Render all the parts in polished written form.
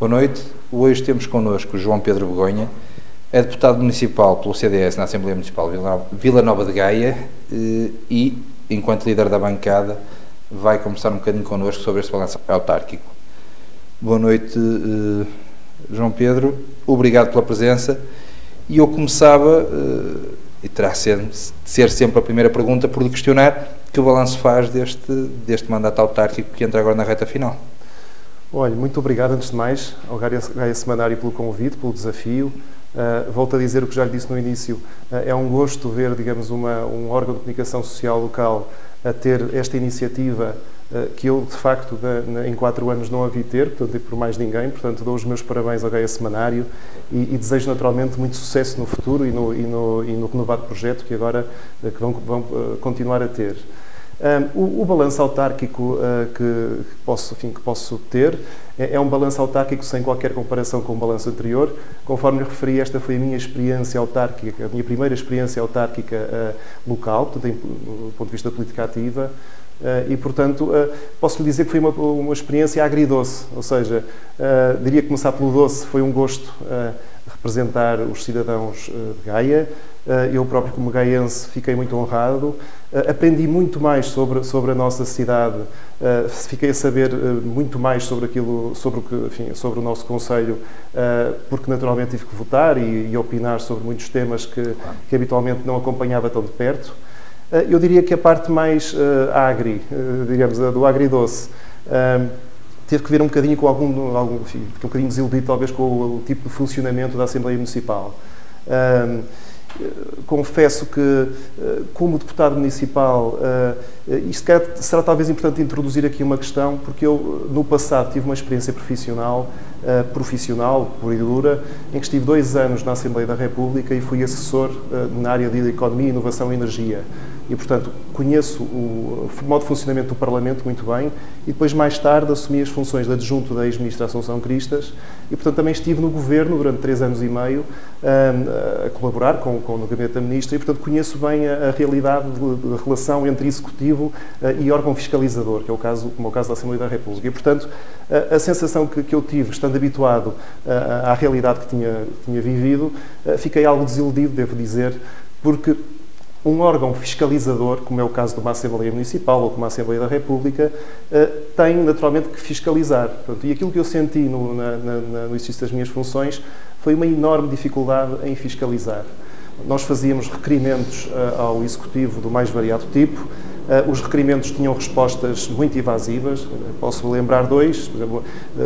Boa noite. Hoje temos connosco o João Pedro Begonha, é deputado municipal pelo CDS na Assembleia Municipal de Vila Nova de Gaia e, enquanto líder da bancada, vai conversar um bocadinho connosco sobre este balanço autárquico. Boa noite, João Pedro. Obrigado pela presença. E eu começava, e terá de ser sempre a primeira pergunta, por lhe questionar que balanço faz deste mandato autárquico que entra agora na reta final. Olha, muito obrigado, antes de mais, ao Gaia Semanário pelo convite, pelo desafio. Volto a dizer o que já lhe disse no início, é um gosto ver, digamos, um órgão de comunicação social local a ter esta iniciativa que eu, de facto, em 4 anos não a vi ter, portanto, por mais ninguém. Portanto, dou os meus parabéns ao Gaia Semanário e desejo, naturalmente, muito sucesso no futuro e no renovado projeto que agora vão continuar a ter. O balanço autárquico que posso ter é um balanço autárquico sem qualquer comparação com o balanço anterior. Conforme lhe referi, esta foi a minha experiência autárquica, a minha primeira experiência autárquica local, portanto, do ponto de vista da política ativa, e, portanto, posso lhe dizer que foi uma experiência agridoce, ou seja, diria que começar pelo doce foi um gosto representar os cidadãos de Gaia. Eu próprio, como gaiense, fiquei muito honrado. Aprendi muito mais sobre a nossa cidade, fiquei a saber muito mais sobre o nosso concelho, porque naturalmente tive que votar e opinar sobre muitos temas que habitualmente não acompanhava tão de perto. Eu diria que a parte mais digamos, do agridoce, teve que ver um bocadinho com fiquei um bocadinho desiludido talvez com o tipo de funcionamento da Assembleia Municipal. Confesso que, como deputado municipal, isto será talvez importante introduzir aqui uma questão, porque eu, no passado, tive uma experiência profissional, pura e dura, em que estive 2 anos na Assembleia da República e fui assessor na área de Economia, Inovação e Energia. E, portanto, conheço o modo de funcionamento do Parlamento muito bem e depois, mais tarde, assumi as funções de adjunto da ex-ministra Assunção Cristas e, portanto, também estive no Governo durante 3 anos e meio a colaborar com o Gabinete da Ministra e, portanto, conheço bem a realidade da relação entre Executivo e órgão fiscalizador, que é como é o caso da Assembleia da República. E, portanto, a sensação que eu tive, estando habituado à realidade que tinha vivido, fiquei algo desiludido, devo dizer, porque um órgão fiscalizador, como é o caso de uma Assembleia Municipal ou como a Assembleia da República, tem naturalmente que fiscalizar. Portanto, e aquilo que eu senti no exercício das minhas funções foi uma enorme dificuldade em fiscalizar. Nós fazíamos requerimentos ao Executivo do mais variado tipo. Os requerimentos tinham respostas muito evasivas. Posso lembrar 2. Por exemplo,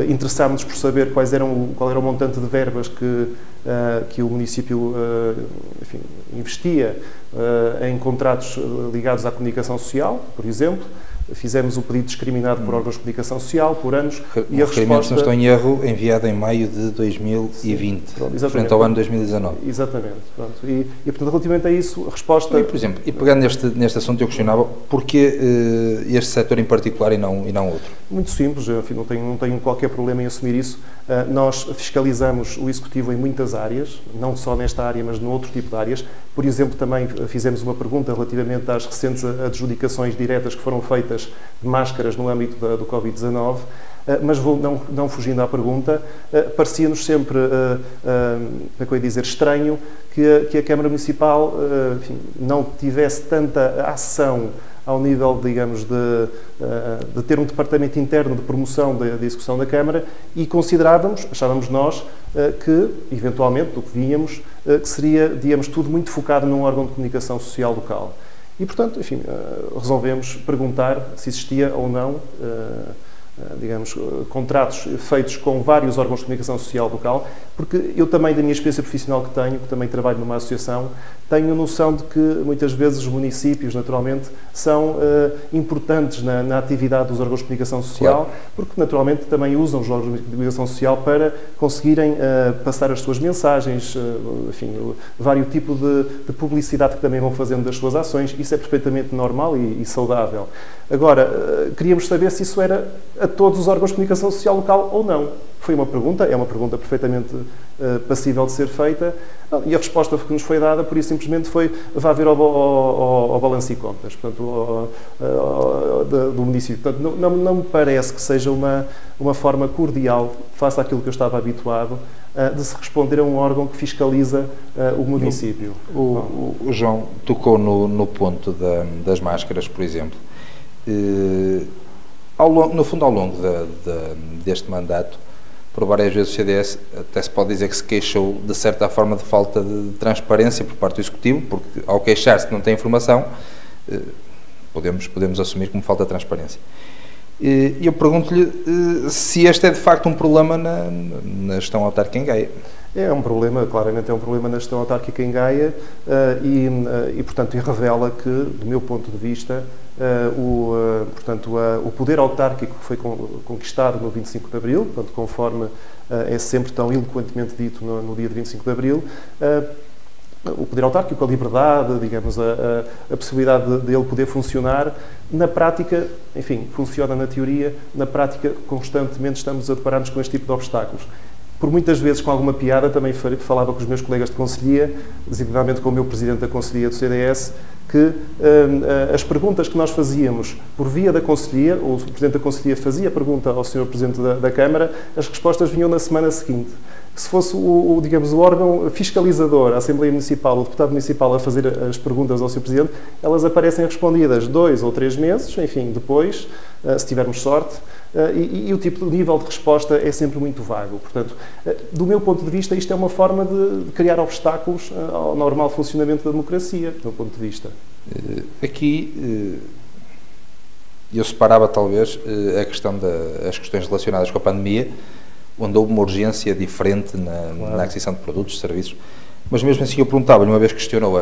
interessámos-nos por saber qual era o montante de verbas que o município investia em contratos ligados à comunicação social, por exemplo. Fizemos o pedido discriminado por órgãos de comunicação social por anos e a resposta... se não estou em erro, enviado em maio de 2020, frente ao ano 2019. Exatamente. Pronto. E, portanto, relativamente a isso, a resposta... E, por exemplo, e pegando neste assunto, eu questionava porquê este setor em particular e não outro? Muito simples, enfim, não tenho qualquer problema em assumir isso. Nós fiscalizamos o Executivo em muitas áreas, não só nesta área, mas no outro tipo de áreas. Por exemplo, também fizemos uma pergunta relativamente às recentes adjudicações diretas que foram feitas de máscaras no âmbito do Covid-19, mas não fugindo à pergunta, parecia-nos sempre, como é que eu ia dizer, estranho que a Câmara Municipal não tivesse tanta ação ao nível, digamos, de ter um departamento interno de promoção da execução da Câmara e achávamos nós, que, eventualmente, do que víamos, que seria, digamos, tudo muito focado num órgão de comunicação social local. E, portanto, enfim, resolvemos perguntar se existia ou não, digamos, contratos feitos com vários órgãos de comunicação social local, porque eu também, da minha experiência profissional que também trabalho numa associação, tenho noção de que muitas vezes os municípios, naturalmente, são importantes na atividade dos órgãos de comunicação social, claro, porque naturalmente também usam os órgãos de comunicação social para conseguirem passar as suas mensagens, enfim, vários tipos de publicidade que também vão fazendo das suas ações. Isso é perfeitamente normal e saudável. Agora, queríamos saber se isso era todos os órgãos de comunicação social local ou não? Foi uma pergunta, é uma pergunta perfeitamente passível de ser feita, e a resposta que nos foi dada, por isso simplesmente foi: vá ver ao balanço e contas, portanto, do município. Portanto, não me parece que seja uma forma cordial, face àquilo que eu estava habituado, de se responder a um órgão que fiscaliza o município. O João tocou no ponto das máscaras, por exemplo. No fundo, ao longo deste mandato, por várias vezes o CDS até se pode dizer que se queixou, de certa forma, de falta de transparência por parte do Executivo, porque ao queixar-se que não tem informação, podemos assumir como falta de transparência. E eu pergunto-lhe se este é de facto um problema na gestão autárquica em Gaia. É um problema, claramente é um problema na gestão autárquica em Gaia e portanto, revela que, do meu ponto de vista, o poder autárquico que foi conquistado no 25 de Abril, portanto, conforme é sempre tão eloquentemente dito no dia de 25 de Abril, o poder autárquico, a liberdade, digamos, a possibilidade de ele poder funcionar, na prática, enfim, funciona na teoria, na prática constantemente estamos a deparar-nos com este tipo de obstáculos. Por muitas vezes, com alguma piada, também falava com os meus colegas de conselhia, designadamente com o meu presidente da conselhia do CDS, que as perguntas que nós fazíamos por via da conselhia, ou o presidente da conselhia fazia a pergunta ao senhor presidente da Câmara, as respostas vinham na semana seguinte. Se fosse digamos, o órgão fiscalizador, a Assembleia Municipal, o deputado municipal a fazer as perguntas ao Sr. Presidente, elas aparecem respondidas 2 ou 3 meses, enfim, depois, se tivermos sorte, e o tipo de nível de resposta é sempre muito vago. Portanto, do meu ponto de vista, isto é uma forma de criar obstáculos ao normal funcionamento da democracia, do meu ponto de vista. Aqui, eu separava talvez as questões relacionadas com a pandemia, onde houve uma urgência diferente na aquisição de produtos, serviços, mas mesmo assim eu perguntava-lhe, uma vez que questionou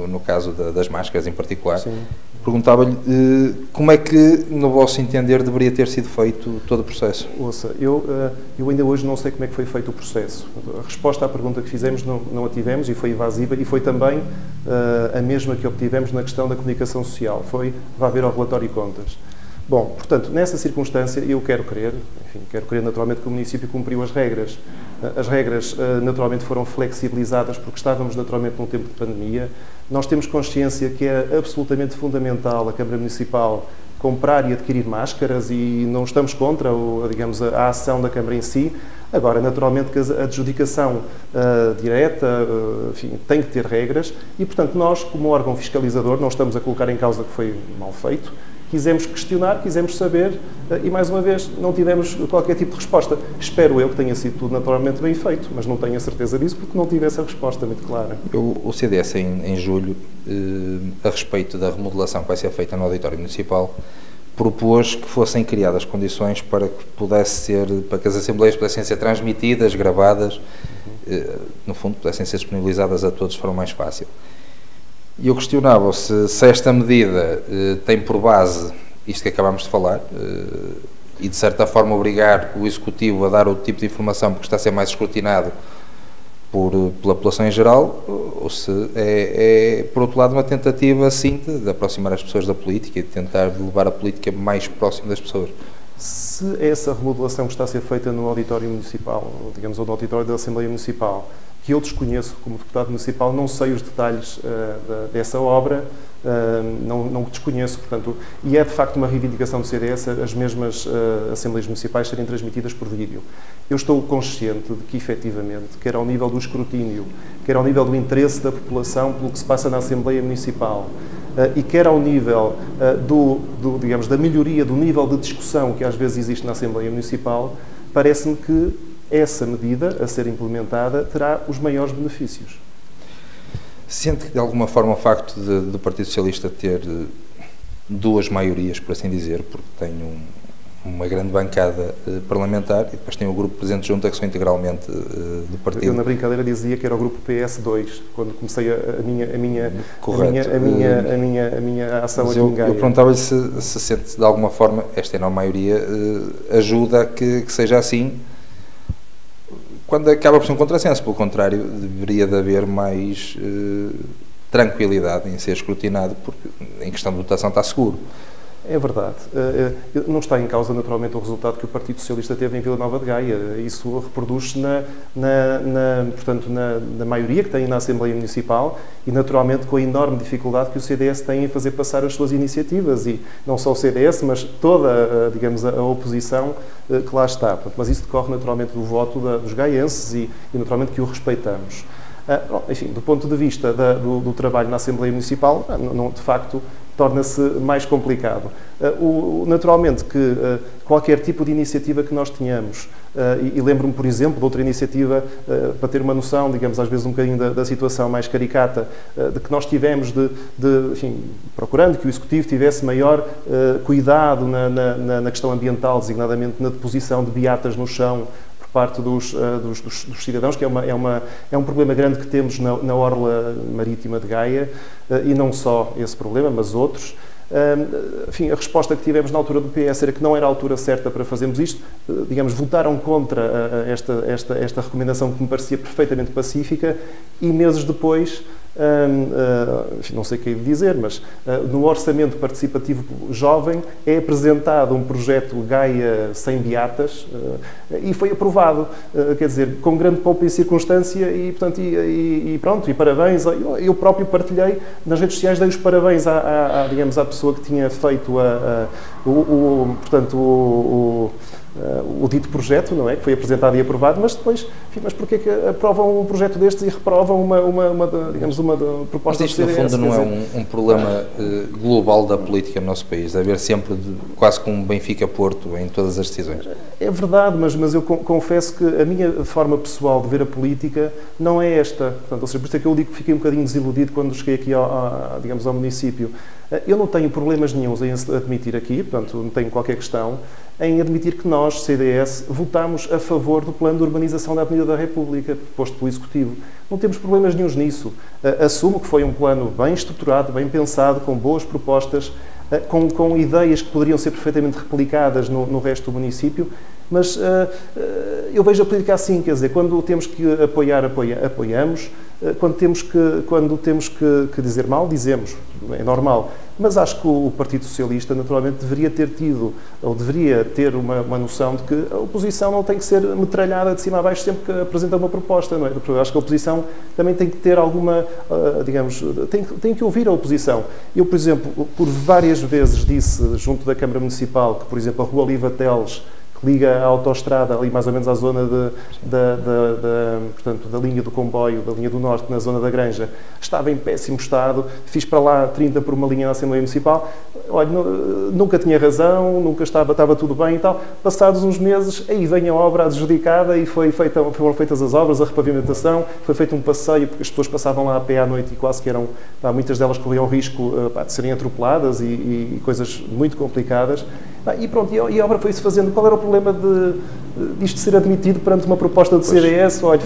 no caso das máscaras em particular, perguntava-lhe como é que, no vosso entender, deveria ter sido feito todo o processo. Ouça, eu ainda hoje não sei como é que foi feito o processo. A resposta à pergunta que fizemos não a tivemos, e foi evasiva, e foi também a mesma que obtivemos na questão da comunicação social. Foi: vá ver ao relatório e contas. Bom, portanto, nessa circunstância, eu quero crer naturalmente que o município cumpriu as regras. As regras, naturalmente, foram flexibilizadas porque estávamos, naturalmente, num tempo de pandemia. Nós temos consciência que é absolutamente fundamental a Câmara Municipal comprar e adquirir máscaras, e não estamos contra, digamos, a ação da Câmara em si. Agora, naturalmente, que a adjudicação direta, enfim, tem que ter regras e, portanto, nós, como órgão fiscalizador, não estamos a colocar em causa que foi mal feito. Quisemos questionar, quisemos saber e, mais uma vez, não tivemos qualquer tipo de resposta. Espero eu que tenha sido tudo naturalmente bem feito, mas não tenho a certeza disso porque não tive essa resposta muito clara. O CDS, em julho, a respeito da remodelação que vai ser feita no auditório municipal, propôs que fossem criadas condições para que as assembleias pudessem ser transmitidas, gravadas, no fundo, pudessem ser disponibilizadas a todos de forma mais fácil. E eu questionava se esta medida tem por base isto que acabámos de falar e, de certa forma, obrigar o Executivo a dar outro tipo de informação porque está a ser mais escrutinado pela população em geral, ou se por outro lado, uma tentativa, sim, de aproximar as pessoas da política e de tentar levar a política mais próximo das pessoas. Se essa remodelação que está a ser feita no auditório municipal, digamos, ou no auditório da Assembleia Municipal, que eu desconheço como deputado municipal, não sei os detalhes dessa obra, não desconheço, portanto, e é de facto uma reivindicação do CDS as mesmas Assembleias Municipais serem transmitidas por vídeo. Eu estou consciente de que, efetivamente, quer ao nível do escrutínio, quer ao nível do interesse da população pelo que se passa na Assembleia Municipal, e quer ao nível digamos, da melhoria do nível de discussão que às vezes existe na Assembleia Municipal, parece-me que essa medida, a ser implementada, terá os maiores benefícios. Sente que, de alguma forma, o facto do Partido Socialista ter duas maiorias, por assim dizer, porque tem uma grande bancada parlamentar e depois tem o grupo Presidente Junta, que são integralmente do partido. Eu, na brincadeira, dizia que era o grupo PS2, quando comecei a minha ação aqui em Gaia. Eu perguntava-lhe se sente, de alguma forma, esta enorme maioria ajuda a que seja assim, quando acaba por ser um contrassenso. Pelo contrário, deveria de haver mais tranquilidade em ser escrutinado, porque em questão de votação está seguro. É verdade. Não está em causa, naturalmente, o resultado que o Partido Socialista teve em Vila Nova de Gaia. Isso reproduz-se portanto, na maioria que tem na Assembleia Municipal e, naturalmente, com a enorme dificuldade que o CDS tem em fazer passar as suas iniciativas. E não só o CDS, mas toda, digamos, a oposição que lá está. Mas isso decorre, naturalmente, do voto dos gaienses e, naturalmente, que o respeitamos. Enfim, do ponto de vista do trabalho na Assembleia Municipal, de facto, torna-se mais complicado. Naturalmente que qualquer tipo de iniciativa que nós tenhamos, e lembro-me, por exemplo, de outra iniciativa, para ter uma noção, digamos, às vezes um bocadinho da situação mais caricata, de que nós tivemos enfim, procurando que o Executivo tivesse maior cuidado na questão ambiental, designadamente na deposição de beatas no chão, parte dos cidadãos, que é um problema grande que temos na orla marítima de Gaia, e não só esse problema, mas outros. Enfim, a resposta que tivemos na altura do PS era que não era a altura certa para fazermos isto. Digamos, votaram contra esta recomendação que me parecia perfeitamente pacífica e meses depois, enfim, não sei o que dizer, mas no Orçamento Participativo Jovem é apresentado um projeto Gaia sem beatas e foi aprovado, quer dizer, com grande pompa e circunstância e, portanto, pronto, e parabéns. Eu próprio partilhei nas redes sociais, dei os parabéns digamos, à pessoa que tinha feito o dito projeto, não é? Que foi apresentado e aprovado, mas depois, enfim, mas porquê que aprovam um projeto destes e reprovam uma proposta do CDS? Mas isto, no fundo, não é um problema global da política no nosso país, de haver sempre quase como Benfica-Porto em todas as decisões. É verdade, mas eu confesso que a minha forma pessoal de ver a política não é esta. Portanto, ou seja, por isso é que eu digo que fiquei um bocadinho desiludido quando cheguei aqui digamos, ao município. Eu não tenho problemas nenhuns em admitir aqui, portanto, não tenho qualquer questão, em admitir que nós, CDS, votámos a favor do plano de urbanização da Avenida da República, proposto pelo Executivo. Não temos problemas nenhuns nisso. Assumo que foi um plano bem estruturado, bem pensado, com boas propostas, com ideias que poderiam ser perfeitamente replicadas no resto do município, mas eu vejo a política assim, quer dizer, quando temos que apoiar, apoiamos, quando temos que dizer mal, dizemos, é normal. Mas acho que o Partido Socialista, naturalmente, deveria ter tido, ou deveria ter uma noção de que a oposição não tem que ser metralhada de cima a baixo sempre que apresenta uma proposta, não é? Eu acho que a oposição também tem que ter alguma, digamos, tem que ouvir a oposição. Eu, por exemplo, por várias vezes disse, junto da Câmara Municipal, que, por exemplo, a Rua Oliva Teles, que liga a autoestrada ali mais ou menos à zona portanto, da linha do comboio, da linha do norte, na zona da Granja, estava em péssimo estado. Fiz para lá 30 por uma linha na Assembleia Municipal. Olha, nunca tinha razão, nunca estava tudo bem e tal. Passados uns meses, aí vem a obra adjudicada e foram feitas as obras, a repavimentação, foi feito um passeio, porque as pessoas passavam lá a pé à noite e quase que muitas delas corriam o risco de serem atropeladas e coisas muito complicadas. E pronto, e a obra foi-se fazendo. Qual era o problema disto ser admitido perante uma proposta do CDS? Olha,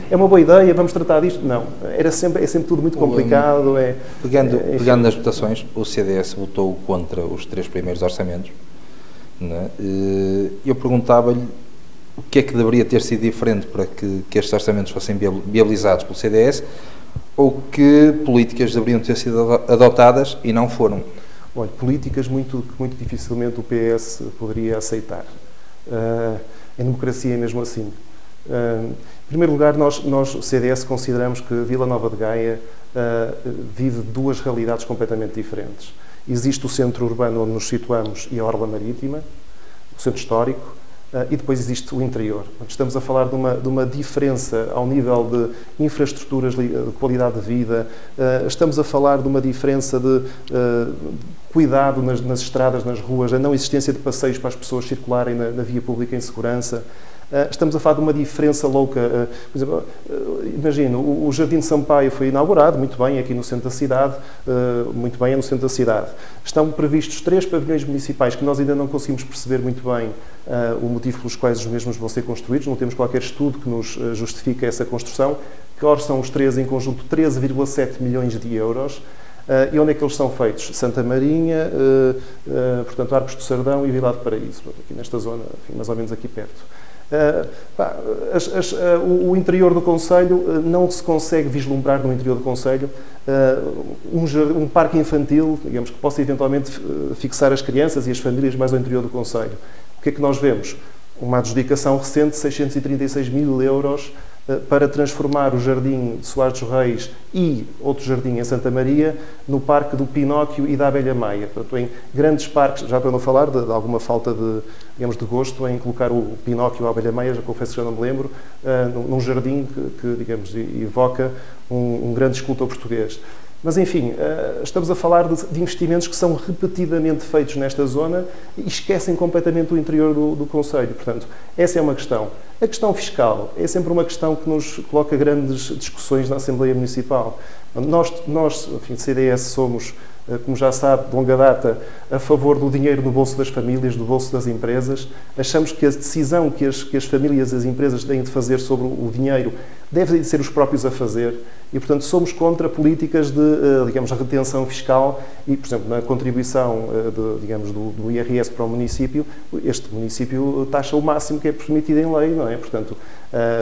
é uma boa ideia, vamos tratar disto? Não, é sempre tudo muito complicado. Pegando nas votações, o CDS votou contra os 3 primeiros orçamentos. Né? Eu perguntava-lhe o que é que deveria ter sido diferente para que estes orçamentos fossem viabilizados pelo CDS, ou que políticas deveriam ter sido adotadas e não foram. Olha, políticas muito dificilmente o PS poderia aceitar. Em democracia é mesmo assim. Em primeiro lugar, nós, CDS, consideramos que Vila Nova de Gaia vive 2 realidades completamente diferentes. Existe o centro urbano onde nos situamos e a orla marítima, o centro histórico, e depois existe o interior. Estamos a falar de uma diferença ao nível de infraestruturas, de qualidade de vida, estamos a falar de uma diferença de cuidado nas estradas, nas ruas, a não existência de passeios para as pessoas circularem na via pública em segurança. Estamos a falar de uma diferença louca. Por exemplo, imagino, o Jardim de Sampaio foi inaugurado, muito bem, aqui no centro da cidade, muito bem, é no centro da cidade. Estão previstos 3 pavilhões municipais que nós ainda não conseguimos perceber muito bem o motivo pelos quais os mesmos vão ser construídos, não temos qualquer estudo que nos justifique essa construção, que orçam os 3 em conjunto 13,7 milhões de euros. E onde é que eles são feitos? Santa Marinha, portanto, Arcos do Sardão e Vila de Paraíso, aqui nesta zona, enfim, mais ou menos aqui perto. O interior do concelho, não se consegue vislumbrar no interior do concelho um parque infantil, digamos, que possa eventualmente fixar as crianças e as famílias mais ao interior do concelho. O que é que nós vemos? Uma adjudicação recente de 636 mil euros para transformar o Jardim de Soares dos Reis e outro jardim em Santa Maria no Parque do Pinóquio e da Abelha Maia. Portanto, em grandes parques, já para não falar de alguma falta de, digamos, de gosto em colocar o Pinóquio e a Abelha Maia, já confesso que já não me lembro, num jardim que digamos, evoca um grande escultor português. Mas, enfim, estamos a falar de investimentos que são repetidamente feitos nesta zona e esquecem completamente o interior do concelho. Portanto, essa é uma questão. A questão fiscal é sempre uma questão que nos coloca grandes discussões na Assembleia Municipal. Nós enfim, CDS, somos, como já sabe, de longa data, a favor do dinheiro no bolso das famílias, do bolso das empresas. Achamos que a decisão que as famílias e as empresas têm de fazer sobre o dinheiro devem ser os próprios a fazer. E, portanto, somos contra políticas de, digamos, retenção fiscal e, por exemplo, na contribuição, digamos, do IRS para o município, este município taxa o máximo que é permitido em lei, não é? Portanto,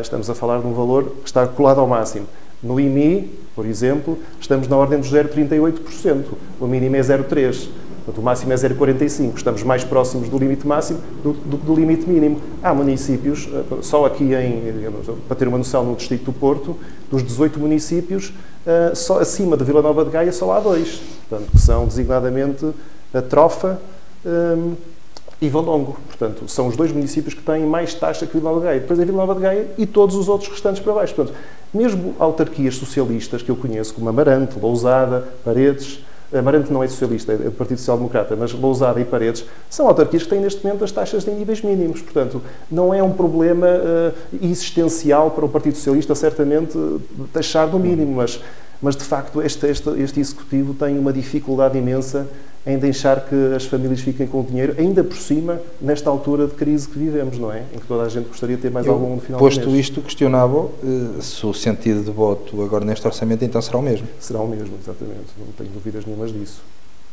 estamos a falar de um valor que está colado ao máximo. No IMI, por exemplo, estamos na ordem dos 0,38%, o mínimo é 0,3%. Portanto, o máximo é 0,45%. Estamos mais próximos do limite máximo do que do limite mínimo. Há municípios, só aqui, digamos, para ter uma noção, no Distrito do Porto, dos 18 municípios, só acima de Vila Nova de Gaia só há 2. Portanto, que são designadamente a Trofa e Valongo. Portanto, são os 2 municípios que têm mais taxa que Vila Nova de Gaia. Depois é Vila Nova de Gaia e todos os outros restantes para baixo. Portanto, mesmo autarquias socialistas que eu conheço, como Amarante, Lousada, Paredes, Amarante não é socialista, é do Partido Social Democrata, mas Lousada e Paredes são autarquias que têm neste momento as taxas em níveis mínimos. Portanto, não é um problema existencial para o Partido Socialista, certamente, taxar no mínimo, mas de facto este Executivo tem uma dificuldade imensa em deixar que as famílias fiquem com o dinheiro, ainda por cima, nesta altura de crise que vivemos, não é? Em que toda a gente gostaria de ter mais algum no final do mês. Posto isto, questionava se o sentido de voto agora neste orçamento então será o mesmo. Será o mesmo, exatamente. Não tenho dúvidas nenhumas disso.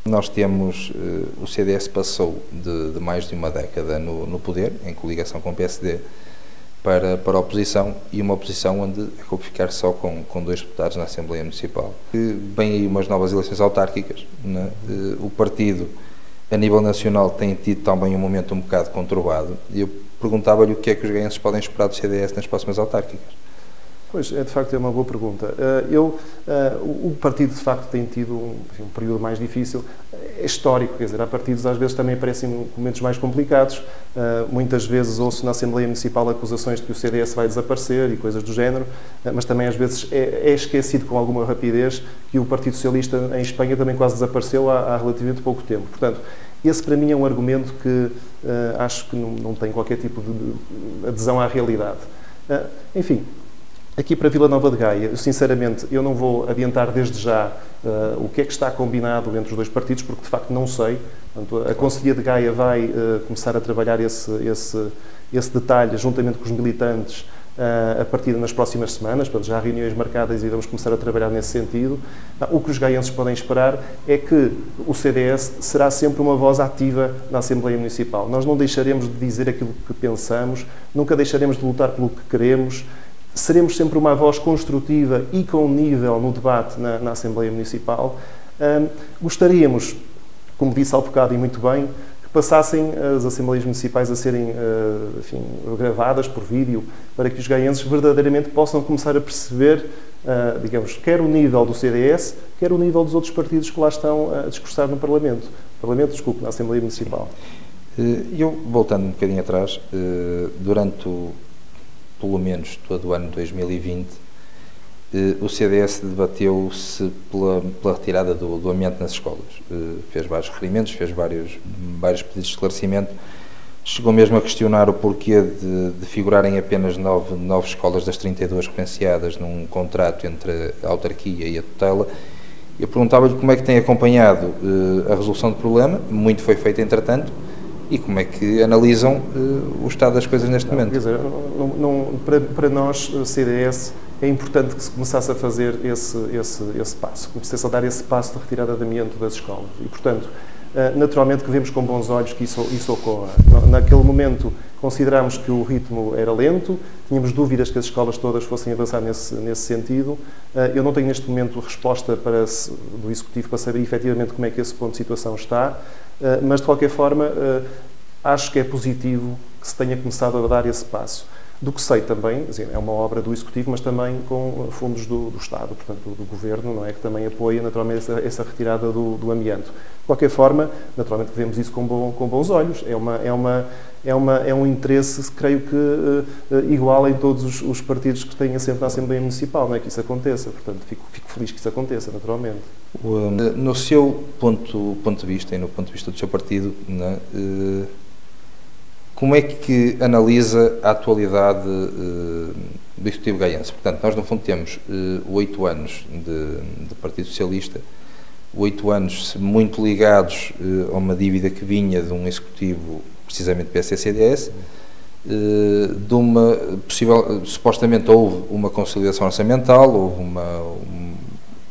Nós temos, o CDS passou de mais de uma década no poder, em coligação com o PSD, para a oposição, e uma oposição onde acabou por ficar só com 2 deputados na Assembleia Municipal. Vêm aí umas novas eleições autárquicas, né? O partido, a nível nacional, tem tido também um momento um bocado conturbado, e eu perguntava-lhe o que é que os gaenses podem esperar do CDS nas próximas autárquicas. Pois, de facto, é uma boa pergunta. O partido, de facto, tem tido um período mais difícil. É histórico, quer dizer, há partidos, às vezes, também aparecem momentos mais complicados. Muitas vezes ouço na Assembleia Municipal acusações de que o CDS vai desaparecer e coisas do género, mas também, às vezes, é esquecido com alguma rapidez que o Partido Socialista em Espanha também quase desapareceu há relativamente pouco tempo. Portanto, esse, para mim, é um argumento que acho que não tem qualquer tipo de adesão à realidade. Enfim, aqui para Vila Nova de Gaia, sinceramente, eu não vou adiantar desde já o que é que está combinado entre os 2 partidos, porque de facto não sei. Portanto, a Conselhia de Gaia vai começar a trabalhar esse detalhe juntamente com os militantes a partir das próximas semanas. Portanto, já há reuniões marcadas e vamos começar a trabalhar nesse sentido. O que os gaienses podem esperar é que o CDS será sempre uma voz ativa na Assembleia Municipal. Nós não deixaremos de dizer aquilo que pensamos, nunca deixaremos de lutar pelo que queremos. Seremos sempre uma voz construtiva e com nível no debate na Assembleia Municipal. Gostaríamos, como disse há bocado e muito bem, que passassem as Assembleias Municipais a serem enfim, gravadas por vídeo, para que os gaienses verdadeiramente possam começar a perceber, digamos, quer o nível do CDS, quer o nível dos outros partidos que lá estão a discursar no Parlamento. Na Assembleia Municipal. Eu, voltando um bocadinho atrás, durante pelo menos todo o ano de 2020, o CDS debateu-se pela retirada do amianto nas escolas. Fez vários requerimentos, fez vários pedidos de esclarecimento, chegou mesmo a questionar o porquê de figurarem apenas 9 escolas das 32 referenciadas num contrato entre a autarquia e a tutela. Eu perguntava-lhe como é que tem acompanhado a resolução do problema, muito foi feito entretanto, e como é que analisam o estado das coisas neste momento? Quer dizer, para nós, CDS, é importante que se começasse a fazer esse passo, começasse a dar esse passo de retirada de amianto das escolas. E, portanto, naturalmente que vemos com bons olhos que isso ocorra. Naquele momento, considerámos que o ritmo era lento, tínhamos dúvidas que as escolas todas fossem avançar nesse sentido. Eu não tenho neste momento resposta do Executivo para saber efetivamente como é que esse ponto de situação está, mas de qualquer forma acho que é positivo que se tenha começado a dar esse passo. Do que sei também, é uma obra do Executivo, mas também com fundos do Estado, portanto do Governo, não é, que também apoia naturalmente essa retirada do amianto. De qualquer forma, naturalmente vemos isso com bons olhos. É um interesse, creio que igual em todos os partidos que têm assento na Assembleia Municipal, não é, que isso aconteça. Portanto, fico feliz que isso aconteça, naturalmente. No seu ponto de vista e no ponto de vista do seu partido, não é, como é que analisa a atualidade do Executivo gaiense? Portanto, nós no fundo temos 8 anos de Partido Socialista, 8 anos muito ligados a uma dívida que vinha de um Executivo, precisamente PSD-CDS, de uma possível, supostamente houve uma consolidação orçamental, houve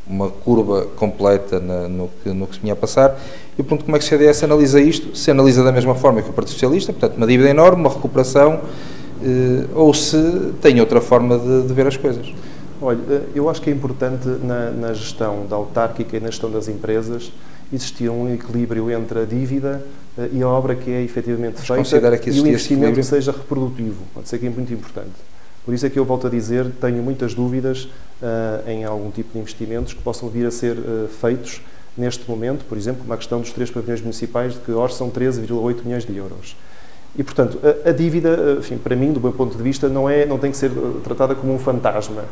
uma curva completa no que se vinha a passar. E o ponto, como é que o CDS analisa isto? Se analisa da mesma forma que o Partido Socialista, portanto, uma dívida enorme, uma recuperação, ou se tem outra forma de ver as coisas? Olha, eu acho que é importante na gestão da autárquica e na gestão das empresas existir um equilíbrio entre a dívida e a obra que é efetivamente feita e o investimento que seja reprodutivo. Pode ser que é muito importante. Por isso é que eu volto a dizer, tenho muitas dúvidas em algum tipo de investimentos que possam vir a ser feitos neste momento, por exemplo, como a questão dos 3 pavilhões municipais, de que orçam 13,8 milhões de euros. E, portanto, a dívida, enfim, para mim, do meu ponto de vista, não tem que ser tratada como um fantasma.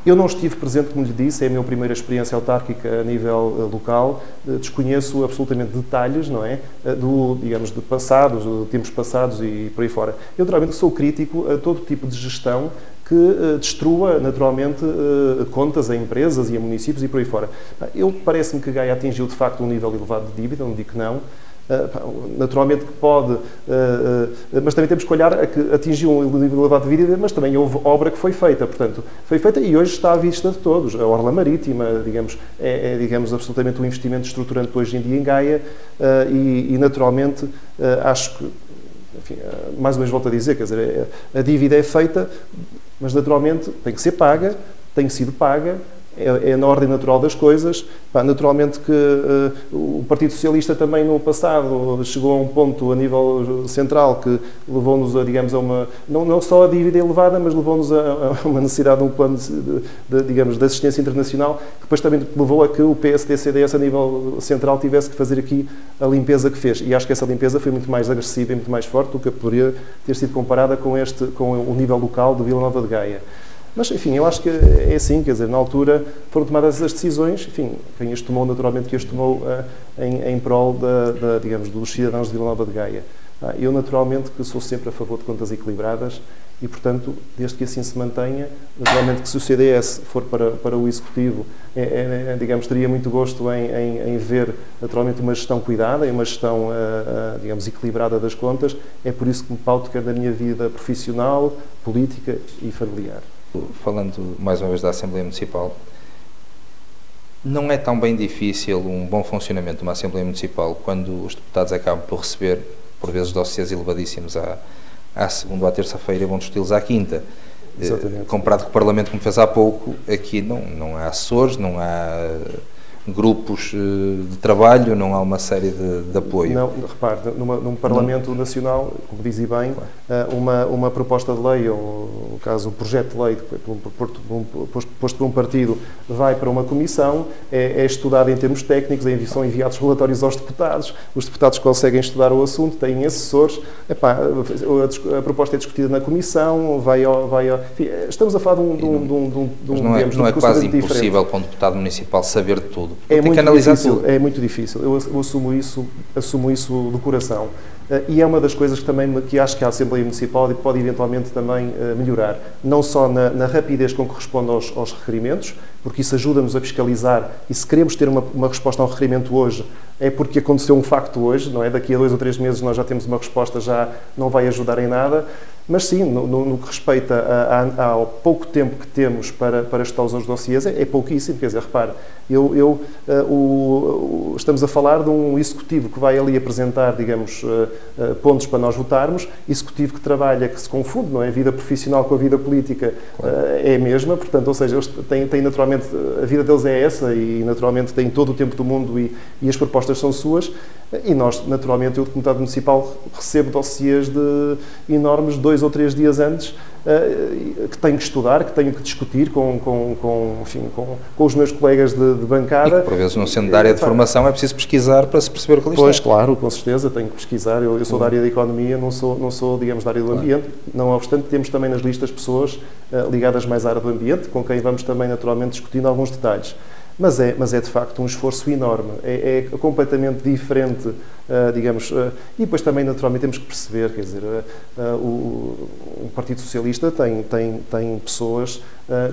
Eu não estive presente, como lhe disse, é a minha primeira experiência autárquica a nível local, desconheço absolutamente detalhes, não é, digamos, de passados, de tempos passados e por aí fora. Eu, naturalmente, sou crítico a todo tipo de gestão que destrua, naturalmente, contas a empresas e a municípios e por aí fora. Parece-me que Gaia atingiu, de facto, um nível elevado de dívida, não digo que não. Naturalmente que pode, mas também temos que olhar a que atingiu um nível elevado de dívida, mas também houve obra que foi feita, portanto, foi feita e hoje está à vista de todos. A Orla Marítima, digamos, digamos, absolutamente um investimento estruturante hoje em dia em Gaia e naturalmente, acho que, enfim, mais uma vez volto a dizer, quer dizer, a dívida é feita, mas naturalmente tem que ser paga, tem sido paga, é na ordem natural das coisas. Naturalmente que o Partido Socialista também no passado chegou a um ponto a nível central que levou-nos a, digamos, a uma, não só a dívida elevada, mas levou-nos a uma necessidade de um plano digamos, de assistência internacional, que depois também levou a que o PSD-CDS a nível central tivesse que fazer aqui a limpeza que fez. E acho que essa limpeza foi muito mais agressiva e muito mais forte do que poderia ter sido comparada com o nível local de Vila Nova de Gaia. Mas, enfim, eu acho que é assim, quer dizer, na altura foram tomadas essas decisões, enfim, quem as tomou, naturalmente, que as tomou em prol, digamos, dos cidadãos de Vila Nova de Gaia. Eu, naturalmente, que sou sempre a favor de contas equilibradas e, portanto, desde que assim se mantenha, naturalmente que se o CDS for para o Executivo, digamos, teria muito gosto em ver, naturalmente, uma gestão cuidada e uma gestão, digamos, equilibrada das contas. É por isso que me pauto quer da minha vida profissional, política e familiar. Falando mais uma vez da Assembleia Municipal, não é tão bem difícil um bom funcionamento de uma Assembleia Municipal quando os deputados acabam por receber, por vezes, dossiês elevadíssimos à segunda ou à terça-feira e vão discuti-los à quinta. Comparado com o Parlamento, como fez há pouco, aqui não há assessores, não há grupos de trabalho, não há uma série de apoio. Não, repare, num Parlamento Nacional, como diz bem, uma proposta de lei, ou no caso um projeto de lei posto por um partido, vai para uma comissão, é estudado em termos técnicos, são enviados relatórios aos deputados, os deputados conseguem estudar o assunto, têm assessores, a proposta é discutida na comissão, enfim, estamos a falar de um mas não é quase impossível para um deputado municipal saber de tudo. É muito difícil. Eu assumo isso do coração. E é uma das coisas que acho que a Assembleia Municipal pode eventualmente também melhorar. Não só na rapidez com que responde aos requerimentos, porque isso ajuda-nos a fiscalizar, e se queremos ter uma resposta a um requerimento hoje, é porque aconteceu um facto hoje, não é? Daqui a 2 ou 3 meses nós já temos uma resposta, já não vai ajudar em nada. Mas sim, no que respeita ao pouco tempo que temos para estudar os dossiês, é pouquíssimo. Quer dizer, repare, estamos a falar de um executivo que vai ali apresentar, digamos, pontos para nós votarmos, executivo que trabalha, que se confunde, não é? A vida profissional com a vida política é a mesma, portanto, ou seja, eles têm naturalmente, a vida deles é essa e naturalmente têm todo o tempo do mundo e as propostas são suas, e nós, naturalmente, eu de Comunidade Municipal recebo dossiês enormes 2 ou 3 dias antes, que tenho que estudar, que tenho que discutir com os meus colegas de bancada. E que, por vezes, não sendo da área de formação, é preciso pesquisar para se perceber o que ali está. Pois, claro, com certeza, tenho que pesquisar. Eu sou da área da economia, não sou, digamos, da área do ambiente. Não obstante, temos também nas listas pessoas ligadas mais à área do ambiente, com quem vamos também, naturalmente, discutindo alguns detalhes. Mas é de facto um esforço enorme, é completamente diferente, digamos, e depois também naturalmente temos que perceber, quer dizer, o Partido Socialista tem pessoas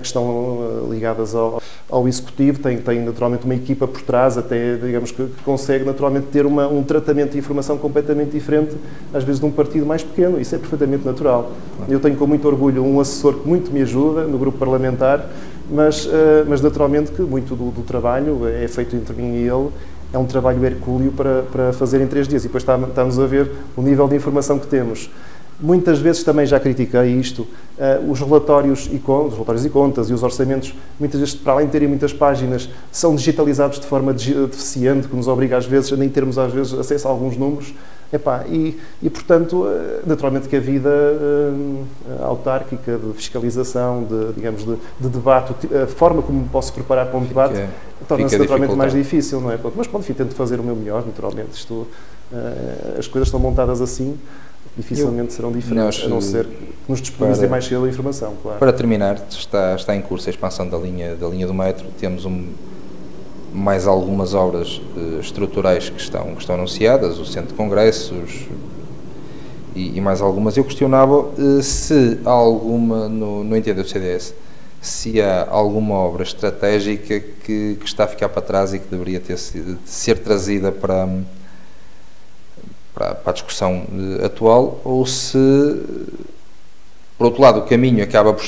que estão ligadas ao Executivo, tem naturalmente uma equipa por trás, até, digamos, que consegue naturalmente ter um tratamento de informação completamente diferente, às vezes, de um partido mais pequeno, isso é perfeitamente natural. Eu tenho com muito orgulho um assessor que muito me ajuda no grupo parlamentar, mas naturalmente que muito do trabalho é feito entre mim e ele, é um trabalho hercúleo para fazer em 3 dias. E depois estamos a ver o nível de informação que temos. Muitas vezes também já critiquei isto, os relatórios e contas e os orçamentos, muitas vezes, para além de terem muitas páginas, são digitalizados de forma deficiente, que nos obriga às vezes a nem termos às vezes acesso a alguns números. E portanto, naturalmente que a vida autárquica, de fiscalização, de debate, a forma como posso preparar para um debate, torna-se naturalmente mais difícil, não é? Mas pronto, tento fazer o meu melhor, naturalmente. As coisas estão montadas assim, dificilmente serão diferentes, a não ser que nos disponibilizem mais cedo a informação, claro. Para terminar, está em curso a expansão da linha do metro, temos mais algumas obras estruturais que estão anunciadas, o Centro de Congressos e mais algumas. Eu questionava se há alguma, no entender do CDS, se há alguma obra estratégica que está a ficar para trás e que deveria ser trazida para a discussão atual, ou se, por outro lado, o caminho acaba por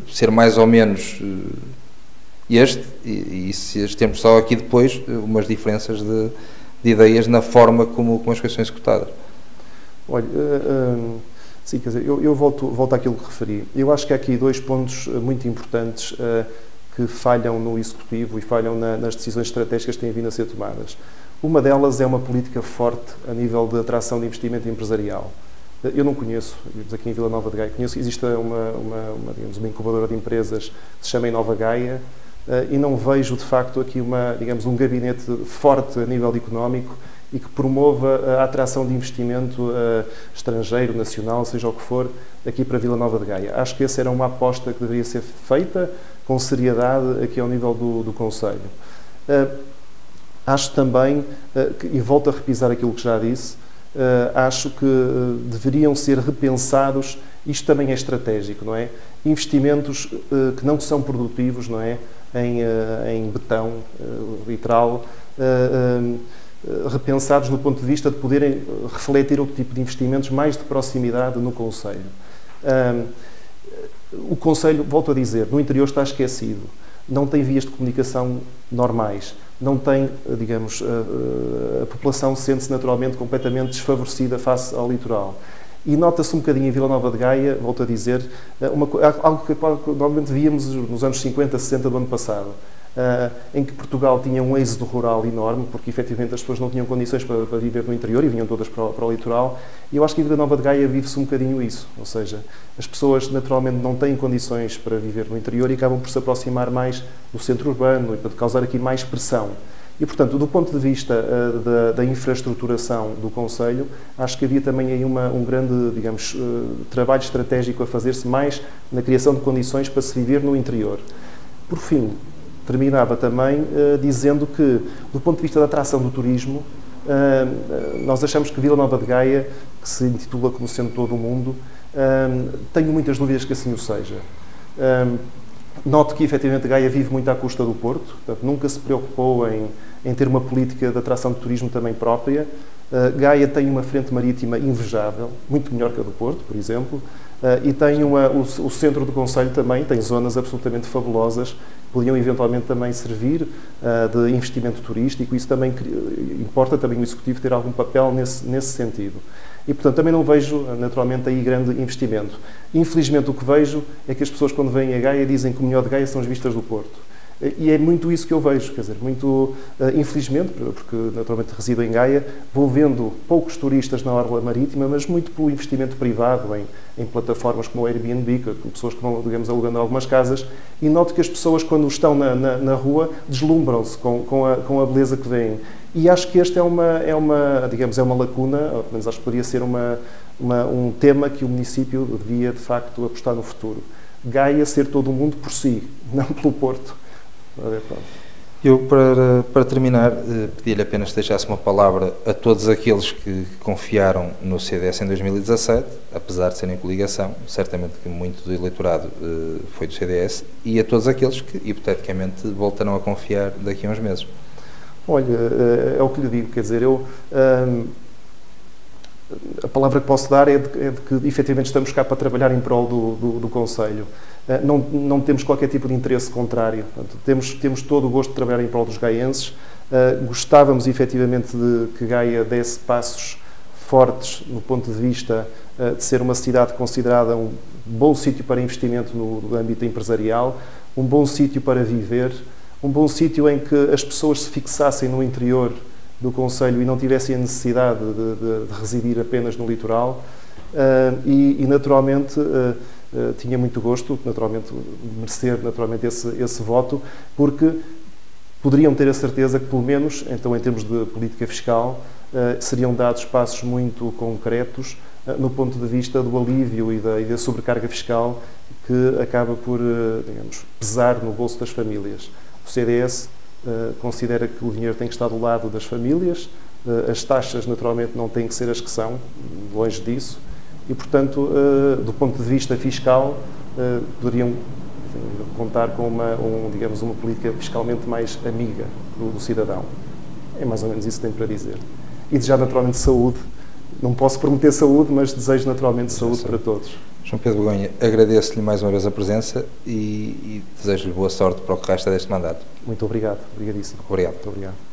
ser mais ou menos e se temos só aqui depois umas diferenças de ideias na forma como as coisas são executadas. Olha, sim, quer dizer, eu volto àquilo que referi. Eu acho que há aqui 2 pontos muito importantes que falham no Executivo e falham nas decisões estratégicas que têm vindo a ser tomadas. Uma delas é uma política forte a nível de atração de investimento empresarial. Eu não conheço, aqui em Vila Nova de Gaia, existe uma incubadora de empresas que se chama Inova Gaia, e não vejo, de facto, aqui um gabinete forte a nível económico e que promova a atração de investimento estrangeiro, nacional, seja o que for, aqui para Vila Nova de Gaia. Acho que essa era uma aposta que deveria ser feita com seriedade aqui ao nível do Conselho. Acho também, e volto a repisar aquilo que já disse, acho que deveriam ser repensados, isto também é estratégico, não é? Investimentos que não são produtivos, não é? Em betão, literal, repensados no ponto de vista de poderem refletir outro tipo de investimentos mais de proximidade no Conselho. O Conselho, volto a dizer, no interior está esquecido, não tem vias de comunicação normais, não tem, digamos, a população sente-se naturalmente completamente desfavorecida face ao litoral. E nota-se um bocadinho em Vila Nova de Gaia, volto a dizer, algo que normalmente víamos nos anos 50, 60 do ano passado, em que Portugal tinha um êxodo rural enorme, porque efetivamente as pessoas não tinham condições para viver no interior e vinham todas para o litoral, e eu acho que em Vila Nova de Gaia vive-se um bocadinho isso, ou seja, as pessoas naturalmente não têm condições para viver no interior e acabam por se aproximar mais do centro urbano e para causar aqui mais pressão. E, portanto, do ponto de vista da infraestruturação do Conselho, acho que havia também aí um grande, digamos, trabalho estratégico a fazer-se mais na criação de condições para se viver no interior. Por fim, terminava também dizendo que, do ponto de vista da atração do turismo, nós achamos que Vila Nova de Gaia, que se intitula como sendo todo o mundo, tenho muitas dúvidas que assim o seja. Noto que, efetivamente, Gaia vive muito à custa do Porto, portanto, nunca se preocupou em ter uma política de atração de turismo também própria. Gaia tem uma frente marítima invejável, muito melhor que a do Porto, por exemplo, e tem o centro do concelho também tem zonas absolutamente fabulosas, podiam eventualmente também servir de investimento turístico. Isso também importa também o Executivo ter algum papel nesse sentido. E, portanto, também não vejo, naturalmente, aí grande investimento. Infelizmente, o que vejo é que as pessoas, quando vêm a Gaia, dizem que o melhor de Gaia são as vistas do Porto. E é muito isso que eu vejo, quer dizer, muito, infelizmente, porque naturalmente resido em Gaia, vou vendo poucos turistas na orla marítima, mas muito pelo investimento privado em plataformas como o Airbnb, com pessoas que vão, digamos, alugando algumas casas, e noto que as pessoas, quando estão na rua, deslumbram-se com a beleza que veem. E acho que este é uma lacuna, ou pelo menos acho que poderia ser um tema que o município devia, de facto, apostar no futuro. Gaia ser todo o mundo por si, não pelo Porto. Eu, para terminar, pedi-lhe apenas que deixasse uma palavra a todos aqueles que confiaram no CDS em 2017, apesar de serem coligação, certamente que muito do eleitorado foi do CDS, e a todos aqueles que, hipoteticamente, voltarão a confiar daqui a uns meses. Olha, é o que lhe digo, quer dizer, a palavra que posso dar é de que efetivamente estamos cá para trabalhar em prol do Concelho. Não temos qualquer tipo de interesse contrário. Portanto, temos todo o gosto de trabalhar em prol dos gaienses. Gostávamos efetivamente de que Gaia desse passos fortes no ponto de vista de ser uma cidade considerada um bom sítio para investimento no âmbito empresarial, um bom sítio para viver, um bom sítio em que as pessoas se fixassem no interior do Concelho e não tivessem a necessidade de residir apenas no litoral. E naturalmente, tinha muito gosto, naturalmente, de merecer naturalmente esse voto, porque poderiam ter a certeza que, pelo menos, então, em termos de política fiscal, seriam dados passos muito concretos no ponto de vista do alívio e da sobrecarga fiscal que acaba por, digamos, pesar no bolso das famílias. O CDS considera que o dinheiro tem que estar do lado das famílias, as taxas, naturalmente, não têm que ser as que são, longe disso, e, portanto, do ponto de vista fiscal, poderiam contar com digamos, uma política fiscalmente mais amiga do cidadão. É mais ou menos isso que tenho para dizer. E desejar, naturalmente, saúde. Não posso prometer saúde, mas desejo, naturalmente, saúde para todos. João Pedro Begonha, agradeço-lhe mais uma vez a presença e desejo-lhe boa sorte para o que resta deste mandato. Muito obrigado. Obrigadíssimo. Obrigado. Muito obrigado.